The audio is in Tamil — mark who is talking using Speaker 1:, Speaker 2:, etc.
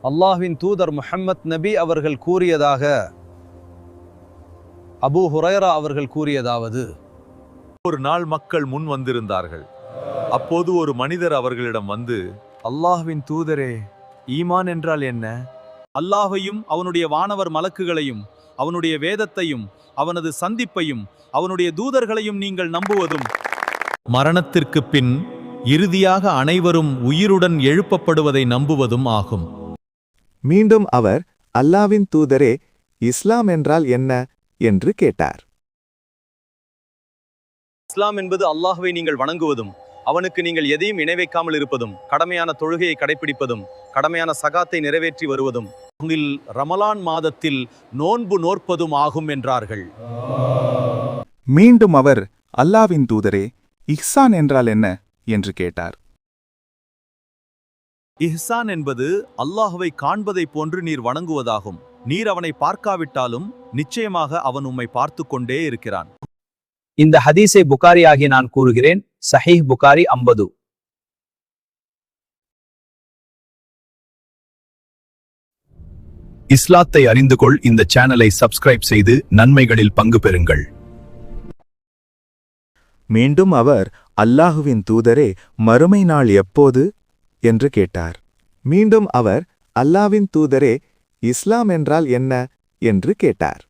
Speaker 1: அல்லாஹ்வின் தூதர் முஹம்மத் நபி அவர்கள் கூறியதாக அபூ ஹுரைரா அவர்கள் கூறியதாவது,
Speaker 2: ஒரு நாள் மக்கள் முன் வந்திருந்தார்கள். அப்போது ஒரு மனிதர் அவர்களிடம் வந்து,
Speaker 1: அல்லாஹ்வின் தூதரே, ஈமான் என்றால் என்ன?
Speaker 3: அல்லாஹையும் அவனுடைய வானவர் மலக்குகளையும் அவனுடைய வேதத்தையும் அவனது சந்திப்பையும் அவனுடைய தூதர்களையும் நீங்கள் நம்புவதும் மரணத்திற்கு பின் இறுதியாக அனைவரும் உயிருடன் எழுப்பப்படுவதை நம்புவதும் ஆகும்.
Speaker 4: மீண்டும் அவர், அல்லாவின் தூதரே, இஸ்லாம் என்றால் என்ன என்று கேட்டார்.
Speaker 3: இஸ்லாம் என்பது அல்லாஹ்வை நீங்கள் வணங்குவதும் அவனுக்கு நீங்கள் எதையும் இணை வைக்காமல் இருப்பதும் கடமையான தொழுகையை கடைபிடிப்பதும் கடமையான சகாத்தை நிறைவேற்றி வருவதும் ரமலான் மாதத்தில் நோன்பு நோற்பதும் ஆகும் என்றார்கள்.
Speaker 4: மீண்டும் அவர், அல்லாவின் தூதரே, இஹ்சான் என்றால் என்ன என்று கேட்டார்.
Speaker 3: இஹ்சான் என்பது அல்லாஹ்வை காண்பதை போன்று நீர் வணங்குவதாகும். நீர் அவனை பார்க்காவிட்டாலும் நிச்சயமாக அவன் உம்மை பார்த்து கொண்டே இருக்கிறான்.
Speaker 5: இந்த ஹதீஸை புகாரி ஆகி நான் கூறுகிறேன். சஹீஹ் புகாரி 50.
Speaker 6: இஸ்லாத்தை அறிந்து கொள். இந்த சேனலை சப்ஸ்கிரைப் செய்து நன்மைகளில் பங்கு பெறுங்கள்.
Speaker 4: மீண்டும் அவர், அல்லாஹுவின் தூதரே, மறுமை நாள் எப்போது என்று கேட்டார். மீண்டும் அவர், அல்லாவின் தூதரே, இஸ்லாம் என்றால் என்ன என்று கேட்டார்.